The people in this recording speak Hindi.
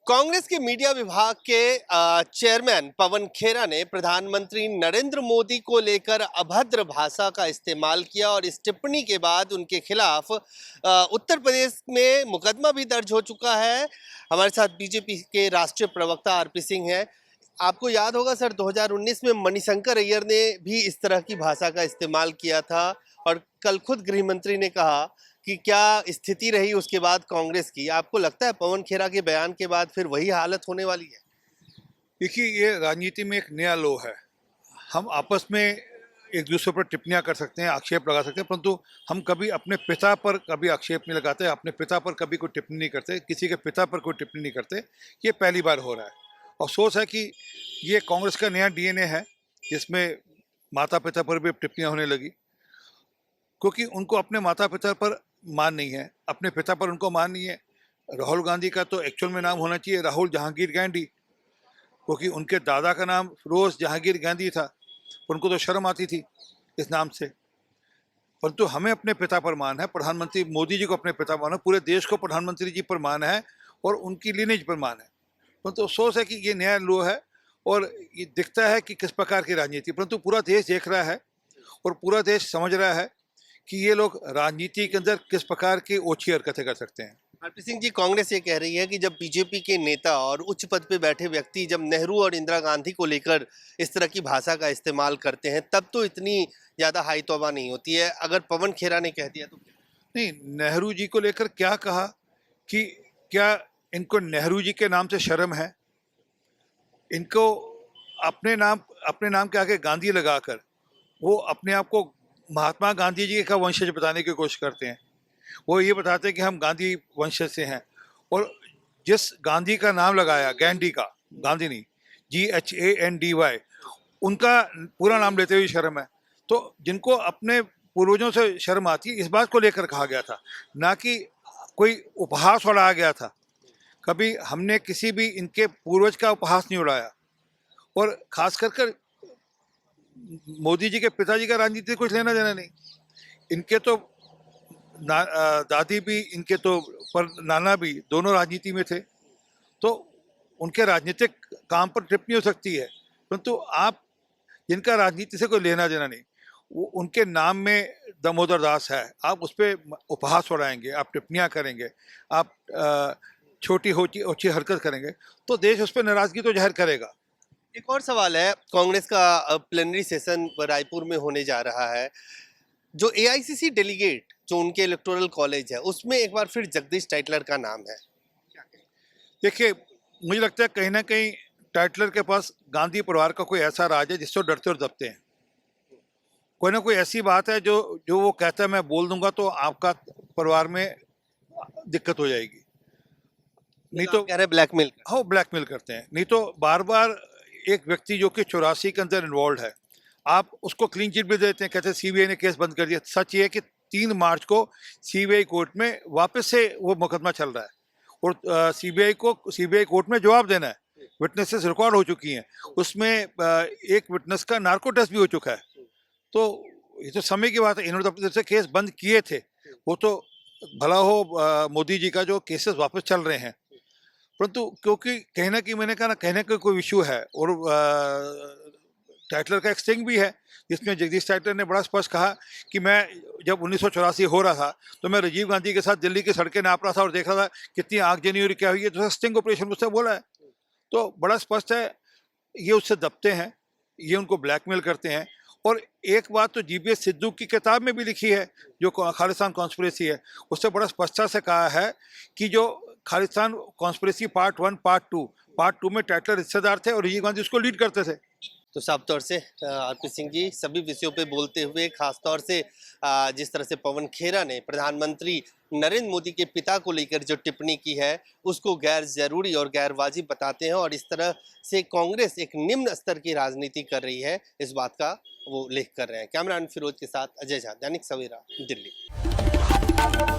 कांग्रेस के मीडिया विभाग के चेयरमैन पवन खेरा ने प्रधानमंत्री नरेंद्र मोदी को लेकर अभद्र भाषा का इस्तेमाल किया और इस टिप्पणी के बाद उनके खिलाफ उत्तर प्रदेश में मुकदमा भी दर्ज हो चुका है। हमारे साथ बीजेपी के राष्ट्रीय प्रवक्ता आरपी सिंह हैं। आपको याद होगा सर, 2019 में मणिशंकर अय्यर ने भी इस तरह की भाषा का इस्तेमाल किया था और कल खुद गृह मंत्री ने कहा कि क्या स्थिति रही उसके बाद कांग्रेस की। आपको लगता है पवन खेरा के बयान के बाद फिर वही हालत होने वाली है? देखिए, ये राजनीति में एक नया लो है। हम आपस में एक दूसरे पर टिप्पणियां कर सकते हैं, आक्षेप लगा सकते हैं, परंतु हम कभी अपने पिता पर कभी आक्षेप नहीं लगाते, अपने पिता पर कभी कोई टिप्पणी नहीं करते, किसी के पिता पर कोई टिप्पणी नहीं करते। ये पहली बार हो रहा है। अफसोस है कि ये कांग्रेस का नया डीएनए है, जिसमें माता पिता पर भी टिप्पणियां होने लगी, क्योंकि उनको अपने माता पिता पर मान नहीं है, अपने पिता पर उनको मान नहीं है। राहुल गांधी का तो एक्चुअल में नाम होना चाहिए राहुल जहांगीर गांधी, क्योंकि उनके दादा का नाम फिरोज जहांगीर गांधी था। उनको तो शर्म आती थी इस नाम से। परंतु हमें अपने पिता पर मान है, प्रधानमंत्री मोदी जी को अपने पिता मान है, पूरे देश को प्रधानमंत्री जी पर मान है और उनकी लीनेज पर मान है। परंतु अफसोस है कि ये नया लो है और ये दिखता है कि किस प्रकार की राजनीति, परंतु पूरा देश देख रहा है और पूरा देश समझ रहा है कि ये लोग राजनीति के अंदर किस प्रकार की ओछी हरकतें कर सकते हैं। आरपी सिंह जी, कांग्रेस ये कह रही है कि जब बीजेपी के नेता और उच्च पद पे बैठे व्यक्ति जब नेहरू और इंदिरा गांधी को लेकर इस तरह की भाषा का इस्तेमाल करते हैं तब तो इतनी ज्यादा हाई तौबा नहीं होती है। अगर पवन खेरा ने कह दिया तो नहीं, नेहरू जी को लेकर क्या कहा कि क्या इनको नेहरू जी के नाम से शर्म है? इनको अपने नाम के आगे गांधी लगाकर वो अपने आप को महात्मा गांधी जी का वंशज बताने की कोशिश करते हैं। वो ये बताते हैं कि हम गांधी वंशज से हैं, और जिस गांधी का नाम लगाया, गैंडी का, गांधी नहीं, GHANDY, उनका पूरा नाम लेते हुए शर्म है। तो जिनको अपने पूर्वजों से शर्म आती है, इस बात को लेकर कहा गया था, ना कि कोई उपहास उड़ाया गया था। कभी हमने किसी भी इनके पूर्वज का उपहास नहीं उड़ाया। और खास कर मोदी जी के पिताजी का राजनीति से कुछ लेना देना नहीं। इनके तो दादी भी, इनके तो पर नाना भी, दोनों राजनीति में थे, तो उनके राजनीतिक काम पर टिप्पणी हो सकती है, परंतु आप जिनका राजनीति से कोई लेना देना नहीं, वो उनके नाम में दामोदर दास है, आप उस पर उपहास उड़ाएंगे, आप टिप्पणियां करेंगे, आप छोटी ऊंची हरकत करेंगे, तो देश उस पर नाराजगी तो जाहिर करेगा। एक और सवाल है, कांग्रेस का प्लेनरी सेशन रायपुर में होने जा रहा है। जो एआईसीसी डेलीगेट जो उनके इलेक्टोरल कॉलेज है उसमें एक बार फिर जगदीश टाइटलर का नाम है। देखिए, मुझे लगता है कहीं ना कहीं टाइटलर के पास गांधी परिवार का कोई ऐसा राज है जिससे डरते और दबते हैं। कोई ना कोई ऐसी बात है जो वो कहता है मैं बोल दूंगा तो आपका परिवार में दिक्कत हो जाएगी। नहीं तो कह रहे ब्लैकमेल। हाँ, ब्लैकमेल करते हैं। नहीं तो बार बार एक व्यक्ति जो कि 84 के अंदर इन्वॉल्व है, आप उसको क्लीन चिट भी देते हैं, कहते हैं सीबीआई ने केस बंद कर दिया। सच ये है कि 3 मार्च को सीबीआई कोर्ट में वापस से वो मुकदमा चल रहा है और सीबीआई कोर्ट में जवाब देना है। विटनेसेस रिकॉर्ड हो चुकी हैं, उसमें एक विटनेस का नार्को टेस्ट भी हो चुका है। तो ये तो समय की बात है। इन्होंने अपनी तरफ से केस बंद किए थे, वो तो भला हो मोदी जी का जो केसेस वापस चल रहे हैं, परंतु क्योंकि कहीं ना कहीं मैंने कहा ना, कहीं ना कहीं कोई इशू है। और टाइटलर का एक स्टिंग भी है जिसमें जगदीश टाइटलर ने बड़ा स्पष्ट कहा कि मैं जब 1984 हो रहा था तो मैं राजीव गांधी के साथ दिल्ली की सड़कें नाप रहा था और देख रहा था कितनी आगजनी और क्या हुई है, तो स्टिंग ऑपरेशन मुझसे बोला है। तो बड़ा स्पष्ट है, ये उससे दबते हैं, ये उनको ब्लैकमेल करते हैं। और एक बात तो जीबीएस सिद्धू की किताब में भी लिखी है, जो खालिस्तान कॉन्स्पिरेसी है, उससे बड़ा स्पष्टता से कहा है कि जो खालिस्तान कॉन्स्पिरेसी पार्ट 1, पार्ट 2 में टाइटलर हिस्सेदार थे और राजीव गांधी उसको लीड करते थे। तो साफ तौर से आरपी सिंह जी सभी विषयों पे बोलते हुए, खासतौर से जिस तरह से पवन खेरा ने प्रधानमंत्री नरेंद्र मोदी के पिता को लेकर जो टिप्पणी की है उसको गैर जरूरी और गैर वाजिब बताते हैं और इस तरह से कांग्रेस एक निम्न स्तर की राजनीति कर रही है, इस बात का वो उल्लेख कर रहे हैं। कैमरामैन फिरोज के साथ अजय झा, दैनिक सवेरा, दिल्ली।